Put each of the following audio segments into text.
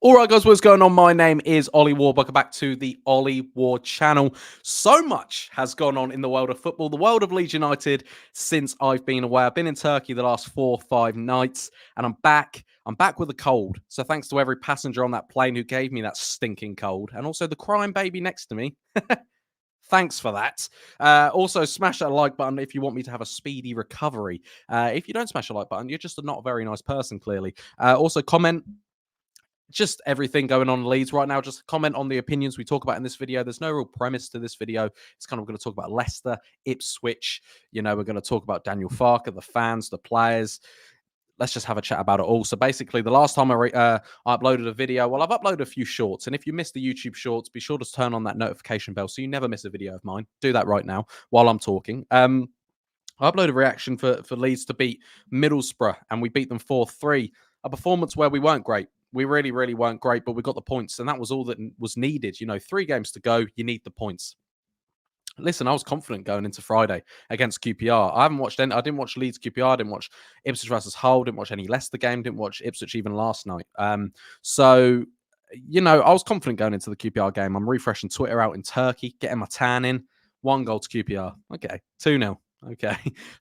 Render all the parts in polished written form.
All right, guys, what's going on? My name is Ollie Ward. Welcome back to the Ollie Ward channel. So much has gone on in the world of football, the world of Leeds United, since I've been away. I've been in Turkey the last 4 or 5 nights, and I'm back. I'm back with a cold. So thanks to every passenger on that plane who gave me that stinking cold, and also the crying baby next to me. Thanks for that. Also, smash that like button if you want me to have a speedy recovery. If you don't smash the like button, you're just not a very nice person, clearly. Also, comment just everything going on in Leeds right now. Just comment on the opinions we talk about in this video. There's no real premise to this video. It's kind of going to talk about Leicester, Ipswich. You know, we're going to talk about Daniel Farke, the fans, the players. Let's just have a chat about it all. So basically, the last time I uploaded a video, well, I've uploaded a few shorts. And if you missed the YouTube shorts, be sure to turn on that notification bell so you never miss a video of mine. Do that right now while I'm talking. I uploaded a reaction for Leeds to beat Middlesbrough, and we beat them 4-3. A performance where we weren't great. We really, really weren't great, but we got the points, and that was all that was needed. You know, 3 games to go, you need the points. Listen, I was confident going into Friday against QPR. I didn't watch Leeds QPR. I didn't watch Ipswich versus Hull. Didn't watch any Leicester game. Didn't watch Ipswich even last night. So, you know, I was confident going into the QPR game. I'm refreshing Twitter out in Turkey, getting my tan in. 1 goal to QPR. Okay, 2-0. Okay.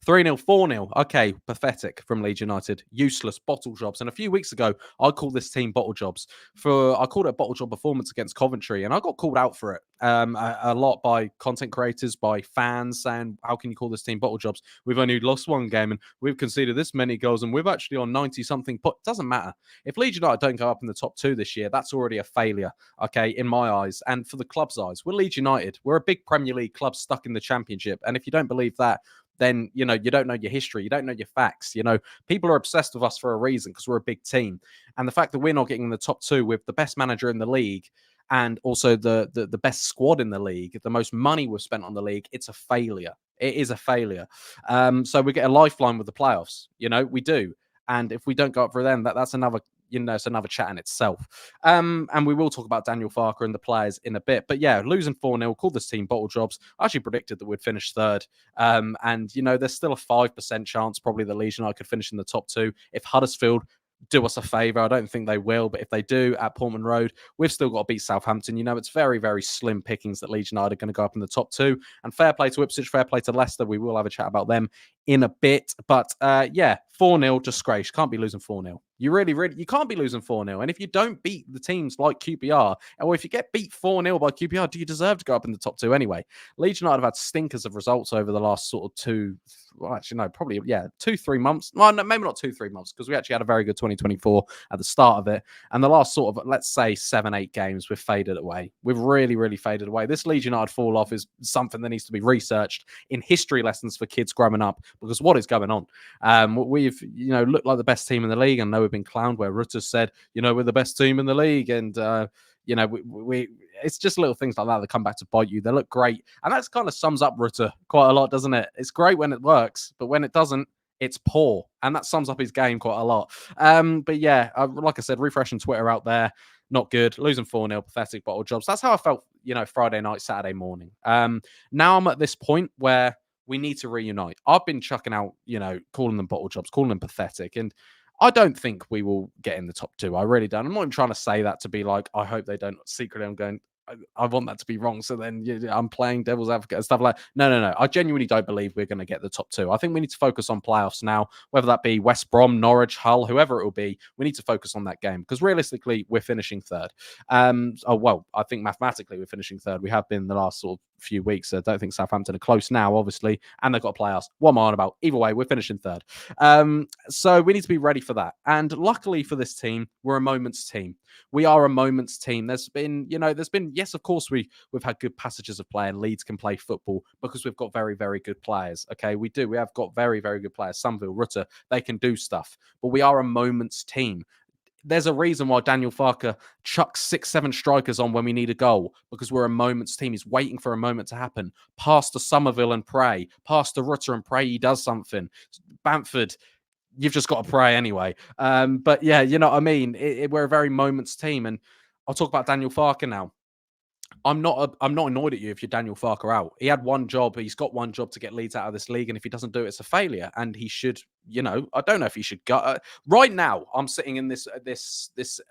3-0, 4-0. Okay, pathetic from Leeds United. Useless bottle jobs. And a few weeks ago, I called this team bottle jobs. I called it a bottle job performance against Coventry, and I got called out for it a lot by content creators, by fans, saying, how can you call this team bottle jobs? We've only lost 1 game, and we've conceded this many goals, and we've actually on 90-something. But it doesn't matter. If Leeds United don't go up in the top 2 this year, that's already a failure, okay, in my eyes. And for the club's eyes, we're Leeds United. We're a big Premier League club stuck in the Championship. And if you don't believe that, then, you know, you don't know your history. You don't know your facts. You know, people are obsessed with us for a reason because we're a big team. And the fact that we're not getting in the top 2 with the best manager in the league and also the best squad in the league, the most money we've spent on the league, it's a failure. It is a failure. So we get a lifeline with the playoffs. You know, we do. And if we don't go up for them, that's another, you know, it's another chat in itself. And we will talk about Daniel Farke and the players in a bit. But yeah, losing 4-0, called this team bottle jobs. I actually predicted that we'd finish 3rd. And, you know, there's still a 5% chance probably the Leeds United could finish in the top 2. If Huddersfield do us a favour, I don't think they will, but if they do at Portman Road, we've still got to beat Southampton. You know, it's very, very slim pickings that Leeds United are going to go up in the top 2. And fair play to Ipswich, fair play to Leicester. We will have a chat about them in a bit. But yeah, 4-0, disgrace. Can't be losing 4-0. You you can't be losing 4-0. And if you don't beat the teams like QPR, or if you get beat 4-0 by QPR, do you deserve to go up in the top 2 anyway? Leeds United have had stinkers of results over the last sort of 2, well, actually, no, probably, yeah, 2-3 months. Well, no, maybe not 2-3 months, because we actually had a very good 2024 at the start of it. And the last sort of, let's say, 7-8 games, we've faded away. We've really, really faded away. This Leeds United fall off is something that needs to be researched in history lessons for kids growing up, because what is going on? We've, you know, looked like the best team in the league. I know we've been clowned where Rutter said, you know, we're the best team in the league. And, you know, we it's just little things like that come back to bite you. They look great. And that kind of sums up Rutter quite a lot, doesn't it? It's great when it works, but when it doesn't, it's poor. And that sums up his game quite a lot. But yeah, like I said, refreshing Twitter out there, not good. Losing 4-0, pathetic bottle jobs. That's how I felt, you know, Friday night, Saturday morning. Now I'm at this point where we need to reunite. I've been chucking out, you know, calling them bottle jobs, calling them pathetic. And I don't think we will get in the top 2. I really don't. I'm not even trying to say that to be like, I hope they don't. Secretly, I'm going, I want that to be wrong. So then I'm playing devil's advocate and stuff like that. No. I genuinely don't believe we're going to get the top 2. I think we need to focus on playoffs now, whether that be West Brom, Norwich, Hull, whoever it will be. We need to focus on that game because realistically, we're finishing 3rd. Well, I think mathematically we're finishing 3rd. We have been the last sort of few weeks. I don't think Southampton are close now, obviously, and they've got to play us. What am I on about? Either way, we're finishing 3rd. So we need to be ready for that. And luckily for this team, we're a moments team. We are a moments team. There's been, yes, of course, we've had good passages of play and Leeds can play football because we've got very, very good players. Okay, we do. We have got very, very good players. Sunville, Rutter, they can do stuff. But we are a moments team. There's a reason why Daniel Farke chucks 6-7 strikers on when we need a goal, because we're a moments team. He's waiting for a moment to happen. Pass to Somerville and pray. Pass to Rutter and pray he does something. Bamford, you've just got to pray anyway. But yeah, you know what I mean? We're a very moments team. And I'll talk about Daniel Farke now. I'm not annoyed at you if you're Daniel Farke out. He had one job. He's got one job to get Leeds out of this league, and if he doesn't do it, it's a failure. And he should, I don't know if he should go. Right now, I'm sitting in this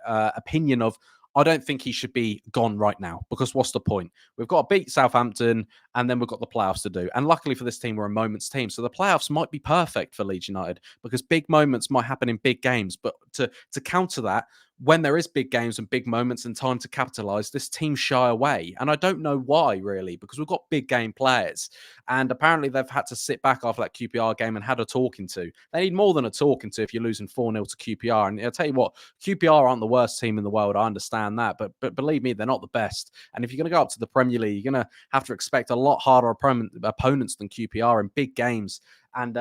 opinion of I don't think he should be gone right now because what's the point? We've got to beat Southampton, and then we've got the playoffs to do. And luckily for this team, we're a moments team, so the playoffs might be perfect for Leeds United because big moments might happen in big games. But to counter that, when there is big games and big moments and time to capitalize, this team shy away. And I don't know why, really, because we've got big game players. And apparently they've had to sit back after that QPR game and had a talking to. They need more than a talking to if you're losing 4-0 to QPR. And I'll tell you what, QPR aren't the worst team in the world. I understand that. But believe me, they're not the best. And if you're going to go up to the Premier League, you're going to have to expect a lot harder opponents than QPR in big games. And,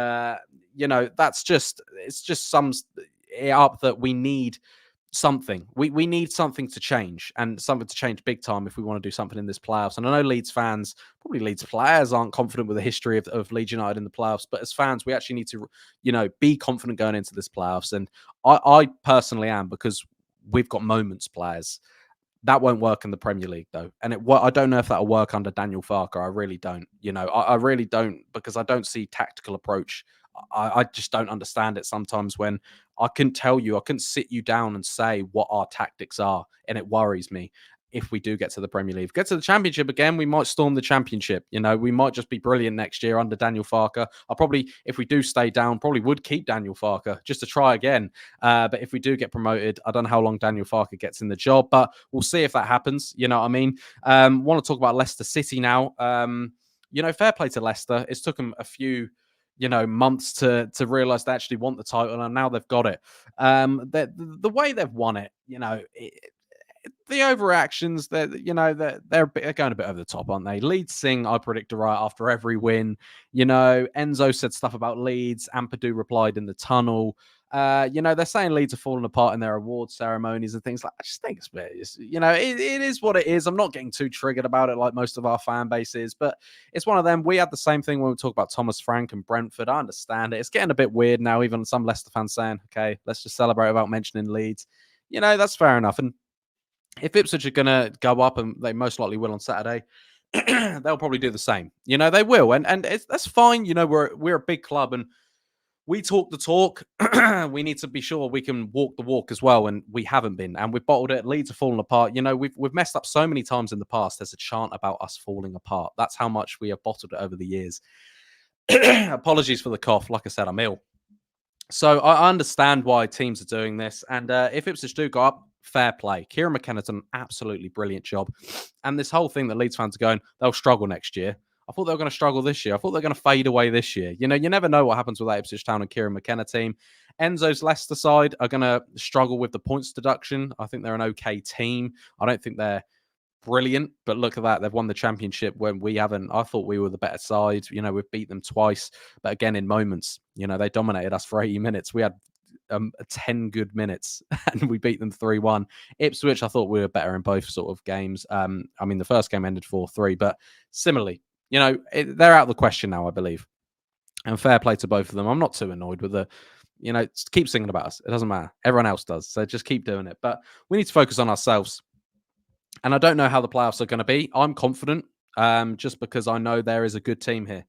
it's just sums it up that we need something. We need something to change and something to change big time if we want to do something in this playoffs. And I know Leeds fans, probably Leeds players, aren't confident with the history of Leeds United in the playoffs. But as fans, we actually need to, be confident going into this playoffs. And I personally am because we've got moments players. That won't work in the Premier League, though. And I don't know if that'll work under Daniel Farke. I really don't. I really don't because I don't see tactical approach. I just don't understand it sometimes when I couldn't sit you down and say what our tactics are. And it worries me if we do get to the Premier League. Get to the Championship again, we might storm the Championship. We might just be brilliant next year under Daniel Farke. I probably, if we do stay down, probably would keep Daniel Farke just to try again. But if we do get promoted, I don't know how long Daniel Farke gets in the job, but we'll see if that happens. You know what I mean? Want to talk about Leicester City now. Fair play to Leicester. It's took them a few months to realize they actually want the title, and now they've got it. The way they've won it, the overreactions, they're going a bit over the top, aren't they? Leeds sing "I predict a riot" after every win. Enzo said stuff about Leeds. Ampadu replied in the tunnel. They're saying Leeds are falling apart in their award ceremonies and things like. I just think it is what it is. I'm not getting too triggered about it like most of our fan base is, but it's one of them. We had the same thing when we talk about Thomas Frank and Brentford. I understand it. It's getting a bit weird now. Even some Leicester fans saying, "Okay, let's just celebrate without mentioning Leeds." That's fair enough. And if Ipswich are going to go up, and they most likely will on Saturday, they'll probably do the same. They will, and that's fine. We're a big club, and we talk the talk. We need to be sure we can walk the walk as well, and we haven't been, and we've bottled it. Leeds are falling apart. We've messed up so many times in the past. There's a chant about us falling apart. That's how much we have bottled it over the years. Apologies for the cough. Like I said, I'm ill. So I understand why teams are doing this. And if Ipswich do go up, fair play. Kieran McKenna's done an absolutely brilliant job. And this whole thing that Leeds fans are going, they'll struggle next year. I thought they were going to struggle this year. I thought they were going to fade away this year. You never know what happens with that Ipswich Town and Kieran McKenna team. Enzo's Leicester side are going to struggle with the points deduction. I think they're an okay team. I don't think they're brilliant, but look at that. They've won the championship when we haven't. I thought we were the better side. We've beat them twice, but again, in moments, they dominated us for 80 minutes. We had 10 good minutes and we beat them 3-1. Ipswich, I thought we were better in both sort of games. The first game ended 4-3, but similarly, they're out of the question now, I believe. And fair play to both of them. I'm not too annoyed with keep singing about us. It doesn't matter. Everyone else does. So just keep doing it. But we need to focus on ourselves. And I don't know how the playoffs are going to be. I'm confident just because I know there is a good team here.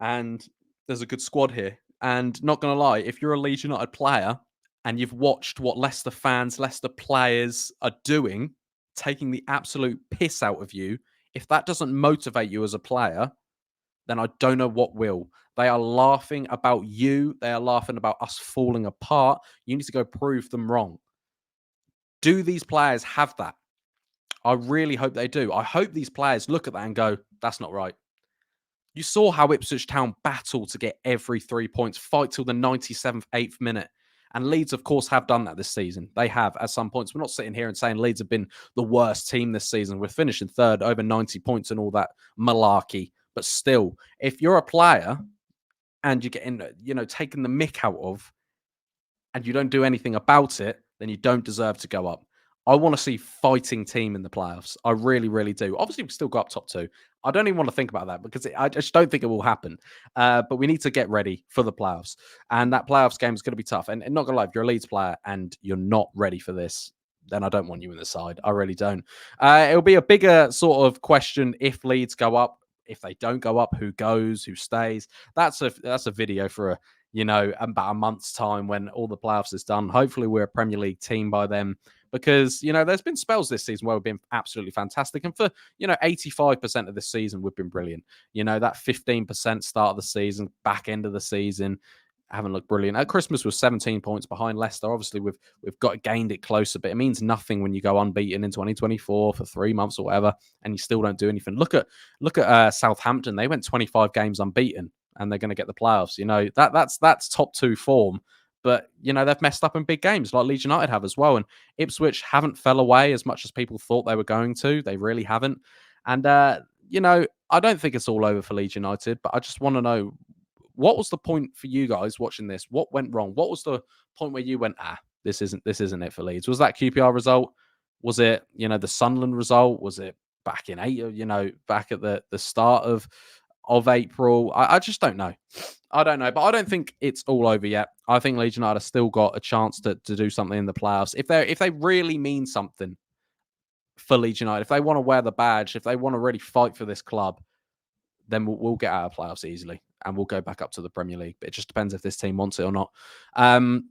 And there's a good squad here. And not going to lie, if you're a Leeds United player and you've watched what Leicester fans, Leicester players are doing, taking the absolute piss out of you, if that doesn't motivate you as a player, then I don't know what will. They are laughing about you. They are laughing about us falling apart. You need to go prove them wrong. Do these players have that? I really hope they do. I hope these players look at that and go, that's not right. You saw how Ipswich Town battle to get every 3 points, fight till the 97th, 8th minute. And Leeds, of course, have done that this season. They have at some points. We're not sitting here and saying Leeds have been the worst team this season. We're finishing third, over 90 points and all that malarkey. But still, if you're a player and you're getting, taking the mick out of and you don't do anything about it, then you don't deserve to go up. I want to see fighting team in the playoffs. I really, really do. Obviously, we've still got up top two. I don't even want to think about that because I just don't think it will happen. But we need to get ready for the playoffs. And that playoffs game is going to be tough. And not going to lie, if you're a Leeds player and you're not ready for this, then I don't want you in the side. I really don't. It'll be a bigger sort of question if Leeds go up. If they don't go up, who goes, who stays? That's a video for about a month's time when all the playoffs is done. Hopefully, we're a Premier League team by then because there's been spells this season where we've been absolutely fantastic, and for 85% of this season we've been brilliant. That 15% start of the season, back end of the season, haven't looked brilliant. At Christmas was 17 points behind Leicester. Obviously, we've got gained it closer, but it means nothing when you go unbeaten in 2024 for 3 months or whatever, and you still don't do anything. Look at Southampton. They went 25 games unbeaten, and they're going to get the playoffs. That's top two form. But they've messed up in big games like Leeds United have as well, and Ipswich haven't fell away as much as people thought they were going to. They really haven't, and I don't think it's all over for Leeds United, but I just want to know, what was the point for you guys watching this? What went wrong? What was the point where you went, this isn't it for Leeds? Was that QPR result? Was it, the Sunderland result? Was it back in back at the start of April? I just don't know. I don't know, but I don't think it's all over yet. I think Leeds United have still got a chance to do something in the playoffs. If they really mean something for Leeds United, if they want to wear the badge, if they want to really fight for this club, then we'll get out of playoffs easily and we'll go back up to the Premier League. But it just depends if this team wants it or not. I'm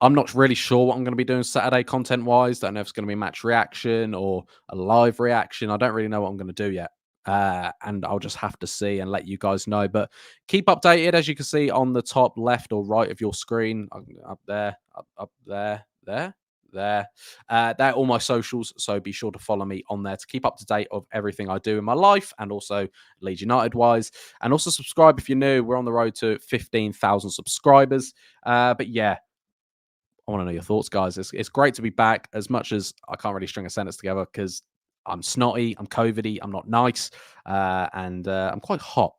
not really sure what I'm going to be doing Saturday content-wise. Don't know if it's going to be match reaction or a live reaction. I don't really know what I'm going to do yet. And I'll just have to see and let you guys know. But keep updated, as you can see on the top left or right of your screen. Up there, up there. They're all my socials, so be sure to follow me on there to keep up to date of everything I do in my life and also Leeds United wise, and also subscribe if you're new. We're on the road to 15,000 subscribers. But yeah, I want to know your thoughts, guys. It's great to be back, as much as I can't really string a sentence together because I'm snotty, I'm COVIDy, I'm not nice, and I'm quite hot.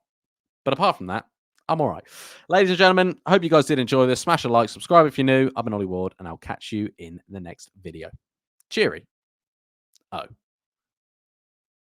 But apart from that, I'm all right. Ladies and gentlemen, I hope you guys did enjoy this. Smash a like, subscribe if you're new. I've been Ollie Ward, and I'll catch you in the next video. Cheery. Oh.